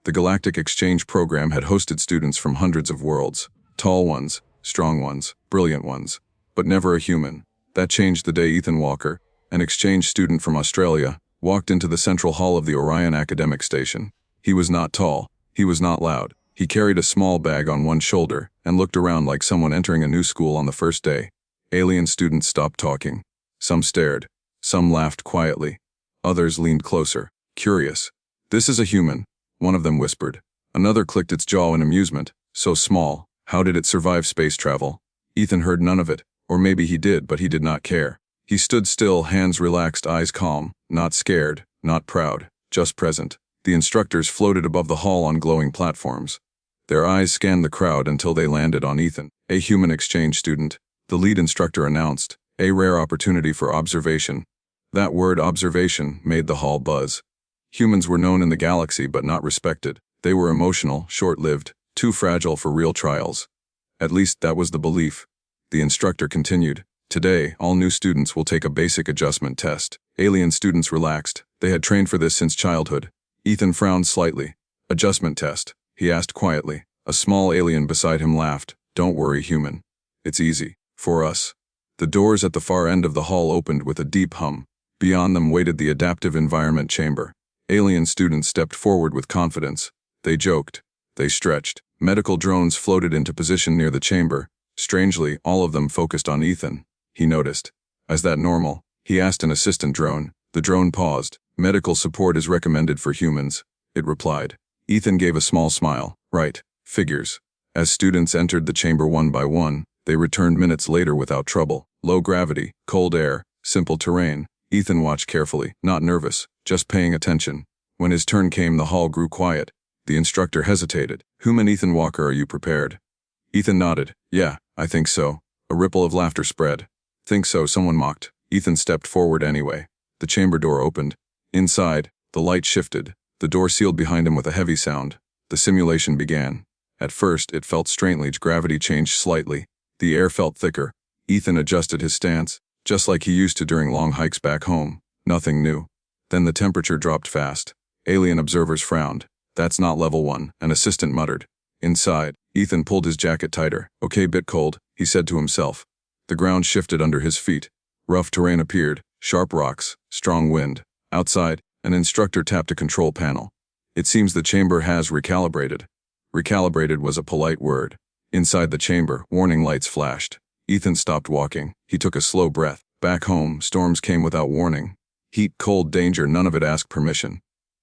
The Galactic Exchange Program had hosted students from hundreds of worlds. Tall ones, strong ones, brilliant ones. But never a human. That changed the day Ethan Walker, an exchange student from Australia, walked into the central hall of the Orion Academic Station. He was not tall. He was not loud. He carried a small bag on one shoulder and looked around like someone entering a new school on the first day. Alien students stopped talking. Some stared. Some laughed quietly. Others leaned closer, curious. "This is a human," one of them whispered. Another clicked its jaw in amusement. So small. How did it survive space travel? Ethan heard none of it. Or maybe he did, but he did not care. He stood still, hands relaxed, eyes calm, not scared, not proud, just present. The instructors floated above the hall on glowing platforms. Their eyes scanned the crowd until they landed on Ethan, a human exchange student. The lead instructor announced, "A rare opportunity for observation." That word, observation, made the hall buzz. Humans were known in the galaxy but not respected. They were emotional, short-lived, too fragile for real trials. At least that was the belief. The instructor continued, "Today, all new students will take a basic adjustment test." Alien students relaxed. They had trained for this since childhood. Ethan frowned slightly. "Adjustment test?" he asked quietly. A small alien beside him laughed. "Don't worry, human. It's easy. For us." The doors at the far end of the hall opened with a deep hum. Beyond them waited the adaptive environment chamber. Alien students stepped forward with confidence. They joked. They stretched. Medical drones floated into position near the chamber. Strangely, all of them focused on Ethan. He noticed. "Is that normal?" he asked an assistant drone. The drone paused. "Medical support is recommended for humans," it replied. Ethan gave a small smile. "Right. Figures." As students entered the chamber one by one, they returned minutes later without trouble. Low gravity, cold air, simple terrain. Ethan watched carefully, not nervous, just paying attention. When his turn came, the hall grew quiet. The instructor hesitated. "Human Ethan Walker, are you prepared?" Ethan nodded. "Yeah, I think so." A ripple of laughter spread. "Think so," someone mocked. Ethan stepped forward anyway. The chamber door opened. Inside, the light shifted. The door sealed behind him with a heavy sound. The simulation began. At first, it felt strangely. Gravity changed slightly. The air felt thicker. Ethan adjusted his stance, just like he used to during long hikes back home. Nothing new. Then the temperature dropped fast. Alien observers frowned. "That's not level 1, an assistant muttered. Inside, Ethan pulled his jacket tighter. "Okay, bit cold," he said to himself. The ground shifted under his feet. Rough terrain appeared, sharp rocks, strong wind. Outside, an instructor tapped a control panel. "It seems the chamber has recalibrated." Recalibrated was a polite word. Inside the chamber, warning lights flashed. Ethan stopped walking. He took a slow breath. Back home, storms came without warning. Heat, cold, danger, none of it asked permission.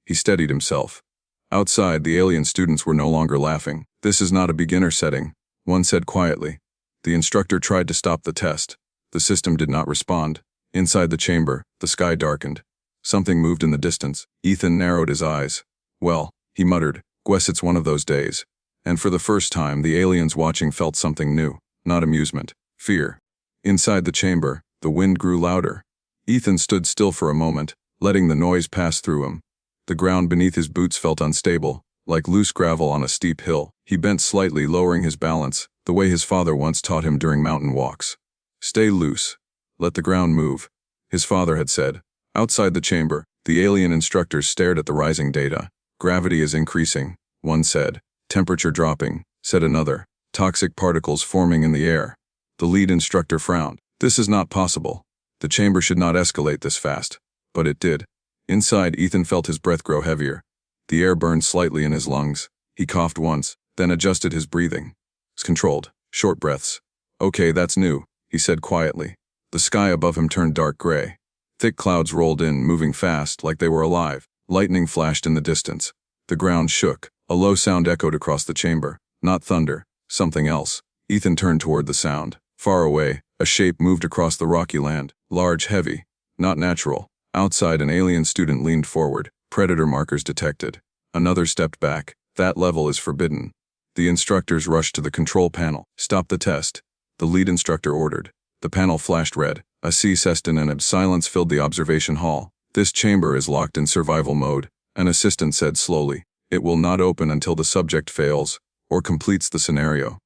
He steadied himself. Outside, the alien students were no longer laughing. "This is not a beginner setting," one said quietly. The instructor tried to stop the test. The system did not respond. Inside the chamber, the sky darkened. Something moved in the distance. Ethan narrowed his eyes. "Well," he muttered, "guess it's one of those days." And for the first time, the aliens watching felt something new. Not amusement. Fear. Inside the chamber, the wind grew louder. Ethan stood still for a moment, letting the noise pass through him. The ground beneath his boots felt unstable, like loose gravel on a steep hill. He bent slightly, lowering his balance, the way his father once taught him during mountain walks. "Stay loose. Let the ground move," his father had said. Outside the chamber, the alien instructors stared at the rising data. "Gravity is increasing," one said. "Temperature dropping," said another. "Toxic particles forming in the air." The lead instructor frowned. "This is not possible. The chamber should not escalate this fast." But it did. Inside, Ethan felt his breath grow heavier. The air burned slightly in his lungs. He coughed once, then adjusted his breathing. It's controlled, short breaths. "Okay, that's new," he said quietly. The sky above him turned dark gray. Thick clouds rolled in, moving fast, like they were alive. Lightning flashed in the distance. The ground shook. A low sound echoed across the chamber. Not thunder, something else. Ethan turned toward the sound. Far away, a shape moved across the rocky land. Large, heavy. Not natural. Outside, an alien student leaned forward. Predator markers detected. Another stepped back. "That level is forbidden." The instructors rushed to the control panel. "Stop the test," the lead instructor ordered. The panel flashed red. A ceased and silence filled the observation hall. "This chamber is locked in survival mode," an assistant said slowly. "It will not open until the subject fails, or completes the scenario."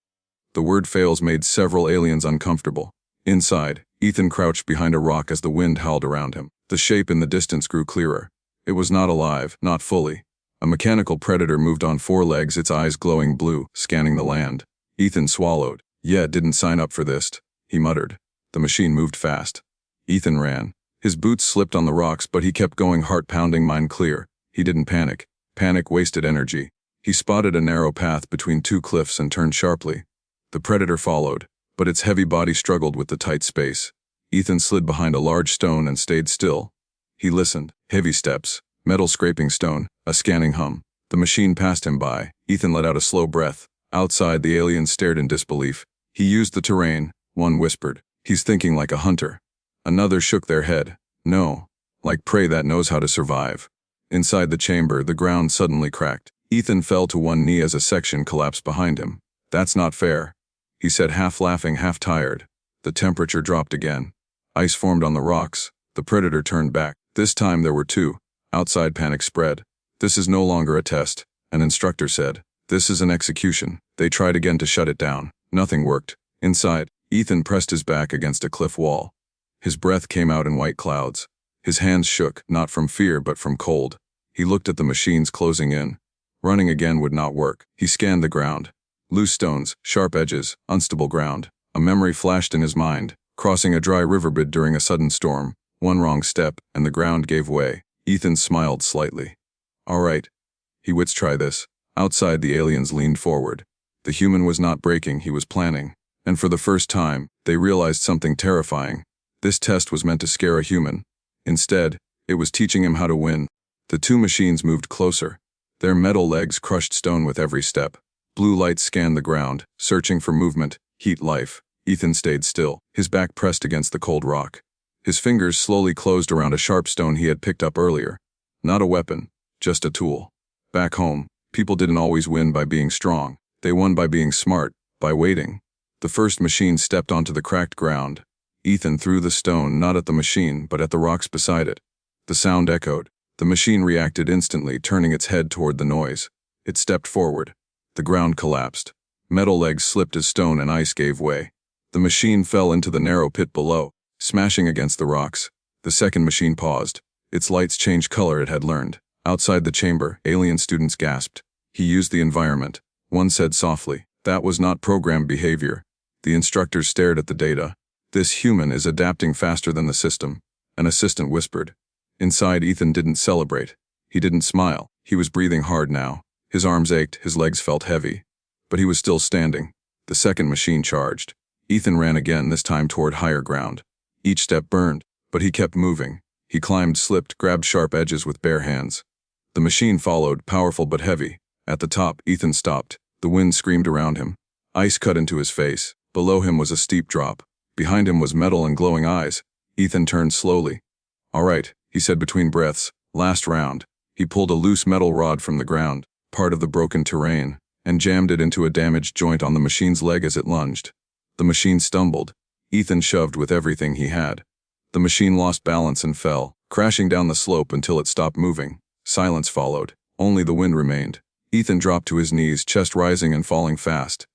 The word fails made several aliens uncomfortable. Inside, Ethan crouched behind a rock as the wind howled around him. The shape in the distance grew clearer. It was not alive, not fully. A mechanical predator moved on four legs, its eyes glowing blue, scanning the land. Ethan swallowed. Yeah, didn't sign up for this, he muttered. The machine moved fast. Ethan ran. His boots slipped on the rocks, but he kept going, heart pounding, mind clear. He didn't panic. Panic wasted energy. He spotted a narrow path between two cliffs and turned sharply. The predator followed, but its heavy body struggled with the tight space. Ethan slid behind a large stone and stayed still. He listened. Heavy steps, metal scraping stone, a scanning hum. The machine passed him by. Ethan let out a slow breath. Outside, the aliens stared in disbelief. He used the terrain, one whispered. He's thinking like a hunter. Another shook their head. No, like prey that knows how to survive. Inside the chamber, the ground suddenly cracked. Ethan fell to one knee as a section collapsed behind him. That's not fair, he said, half laughing, half tired. The temperature dropped again. Ice formed on the rocks. The predator turned back. This time there were two. Outside, panic spread. This is no longer a test, an instructor said. This is an execution. They tried again to shut it down. Nothing worked. Inside, Ethan pressed his back against a cliff wall. His breath came out in white clouds. His hands shook, not from fear but from cold. He looked at the machines closing in. Running again would not work. He scanned the ground. Loose stones, sharp edges, unstable ground. A memory flashed in his mind. Crossing a dry riverbed during a sudden storm. One wrong step, and the ground gave way. Ethan smiled slightly. All right. Let's try this. Outside, the aliens leaned forward. The human was not breaking, he was planning. And for the first time, they realized something terrifying. This test was meant to scare a human. Instead, it was teaching him how to win. The two machines moved closer. Their metal legs crushed stone with every step. Blue lights scanned the ground, searching for movement, heat, life. Ethan stayed still, his back pressed against the cold rock. His fingers slowly closed around a sharp stone he had picked up earlier. Not a weapon, just a tool. Back home, people didn't always win by being strong. They won by being smart, by waiting. The first machine stepped onto the cracked ground. Ethan threw the stone not at the machine, but at the rocks beside it. The sound echoed. The machine reacted instantly, turning its head toward the noise. It stepped forward. The ground collapsed. Metal legs slipped as stone and ice gave way. The machine fell into the narrow pit below, smashing against the rocks. The second machine paused. Its lights changed color, it had learned. Outside the chamber, alien students gasped. He used the environment. One said softly, that was not programmed behavior. The instructors stared at the data. This human is adapting faster than the system. An assistant whispered. Inside, Ethan didn't celebrate. He didn't smile. He was breathing hard now. His arms ached, his legs felt heavy. But he was still standing. The second machine charged. Ethan ran again, this time toward higher ground. Each step burned, but he kept moving. He climbed, slipped, grabbed sharp edges with bare hands. The machine followed, powerful but heavy. At the top, Ethan stopped. The wind screamed around him. Ice cut into his face. Below him was a steep drop. Behind him was metal and glowing eyes. Ethan turned slowly. All right, he said between breaths. Last round. He pulled a loose metal rod from the ground, part of the broken terrain, and jammed it into a damaged joint on the machine's leg as it lunged. The machine stumbled. Ethan shoved with everything he had. The machine lost balance and fell, crashing down the slope until it stopped moving. Silence followed. Only the wind remained. Ethan dropped to his knees, chest rising and falling fast.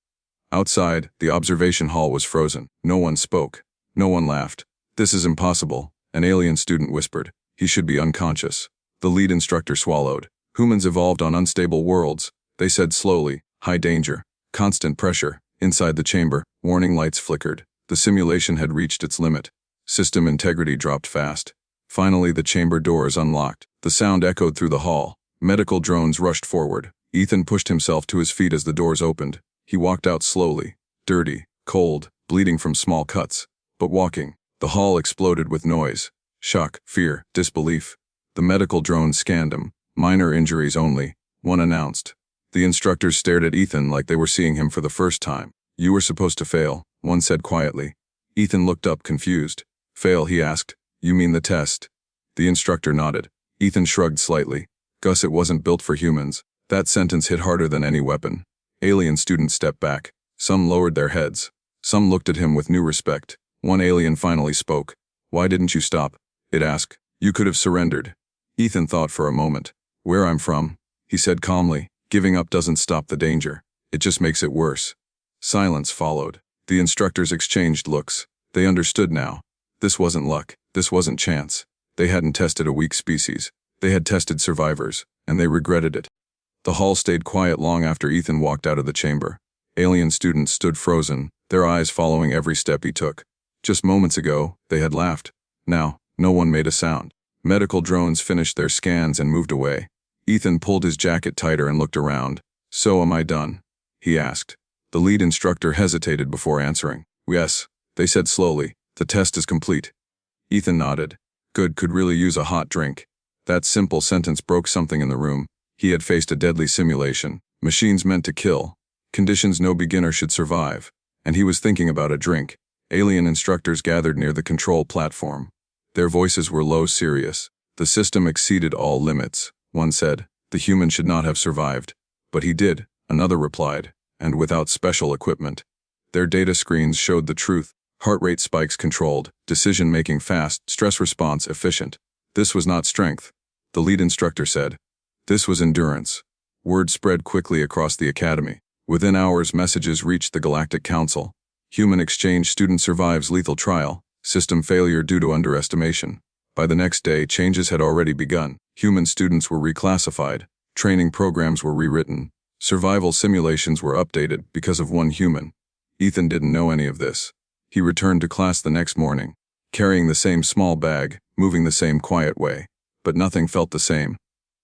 Outside, the observation hall was frozen. No one spoke. No one laughed. This is impossible, an alien student whispered. He should be unconscious. The lead instructor swallowed. Humans evolved on unstable worlds, they said slowly. High danger. Constant pressure. Inside the chamber, warning lights flickered. The simulation had reached its limit. System integrity dropped fast. Finally, the chamber doors unlocked. The sound echoed through the hall. Medical drones rushed forward. Ethan pushed himself to his feet as the doors opened. He walked out slowly, dirty, cold, bleeding from small cuts, but walking. The hall exploded with noise. Shock, fear, disbelief. The medical drones scanned him. Minor injuries only, one announced. The instructors stared at Ethan like they were seeing him for the first time. You were supposed to fail, one said quietly. Ethan looked up, confused. Fail, he asked. You mean the test? The instructor nodded. Ethan shrugged slightly. Gus, it wasn't built for humans. That sentence hit harder than any weapon. Alien students stepped back. Some lowered their heads. Some looked at him with new respect. One alien finally spoke. Why didn't you stop? It asked. You could have surrendered. Ethan thought for a moment. Where I'm from, he said calmly. Giving up doesn't stop the danger. It just makes it worse. Silence followed. The instructors exchanged looks. They understood now. This wasn't luck. This wasn't chance. They hadn't tested a weak species. They had tested survivors, and they regretted it. The hall stayed quiet long after Ethan walked out of the chamber. Alien students stood frozen, their eyes following every step he took. Just moments ago, they had laughed. Now, no one made a sound. Medical drones finished their scans and moved away. Ethan pulled his jacket tighter and looked around. "So am I done?" he asked. The lead instructor hesitated before answering. "Yes," they said slowly. "The test is complete." Ethan nodded. "Good, could really use a hot drink." That simple sentence broke something in the room. He had faced a deadly simulation. Machines meant to kill. Conditions no beginner should survive. And he was thinking about a drink. Alien instructors gathered near the control platform. Their voices were low, serious. "The system exceeded all limits," one said. "The human should not have survived." "But he did," another replied, "and without special equipment." Their data screens showed the truth. Heart rate spikes controlled, decision-making fast, stress response efficient. This was not strength, the lead instructor said. This was endurance. Word spread quickly across the academy. Within hours, messages reached the Galactic Council. Human exchange student survives lethal trial. System failure due to underestimation. By the next day, changes had already begun. Human students were reclassified. Training programs were rewritten. Survival simulations were updated because of one human. Ethan didn't know any of this. He returned to class the next morning, carrying the same small bag, moving the same quiet way. But nothing felt the same.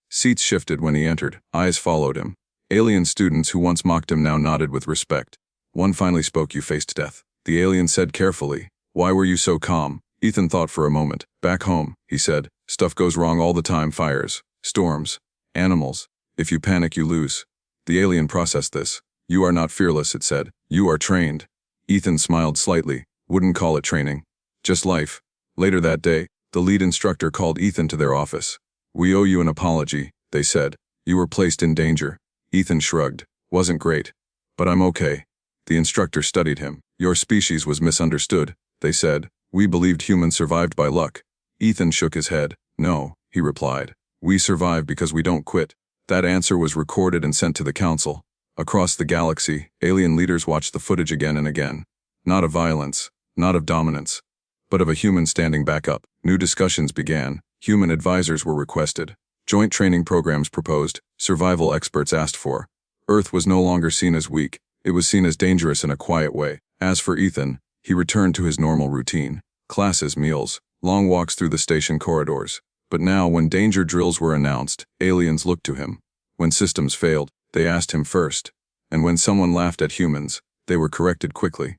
Seats shifted when he entered. Eyes followed him. Alien students who once mocked him now nodded with respect. One finally spoke. "You faced death," the alien said carefully. "Why were you so calm?" Ethan thought for a moment. "Back home," he said. "Stuff goes wrong all the time. Fires, storms, animals. If you panic, you lose." The alien processed this. "You are not fearless," it said. "You are trained." Ethan smiled slightly. "Wouldn't call it training. Just life." Later that day, the lead instructor called Ethan to their office. "We owe you an apology," they said. "You were placed in danger." Ethan shrugged. "Wasn't great. But I'm okay." The instructor studied him. "Your species was misunderstood," they said. "We believed humans survived by luck." Ethan shook his head. "No," he replied. "We survive because we don't quit." That answer was recorded and sent to the council. Across the galaxy, alien leaders watched the footage again and again. Not of violence, not of dominance, but of a human standing back up. New discussions began. Human advisors were requested. Joint training programs proposed. Survival experts asked for. Earth was no longer seen as weak. It was seen as dangerous in a quiet way. As for Ethan, he returned to his normal routine. Classes, meals, long walks through the station corridors. But now, when danger drills were announced, aliens looked to him. When systems failed, they asked him first. And when someone laughed at humans, they were corrected quickly.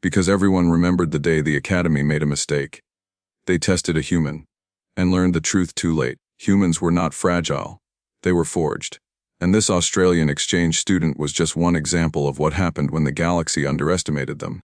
Because everyone remembered the day the Academy made a mistake. They tested a human and learned the truth too late. Humans were not fragile. They were forged. And this Australian exchange student was just one example of what happened when the galaxy underestimated them.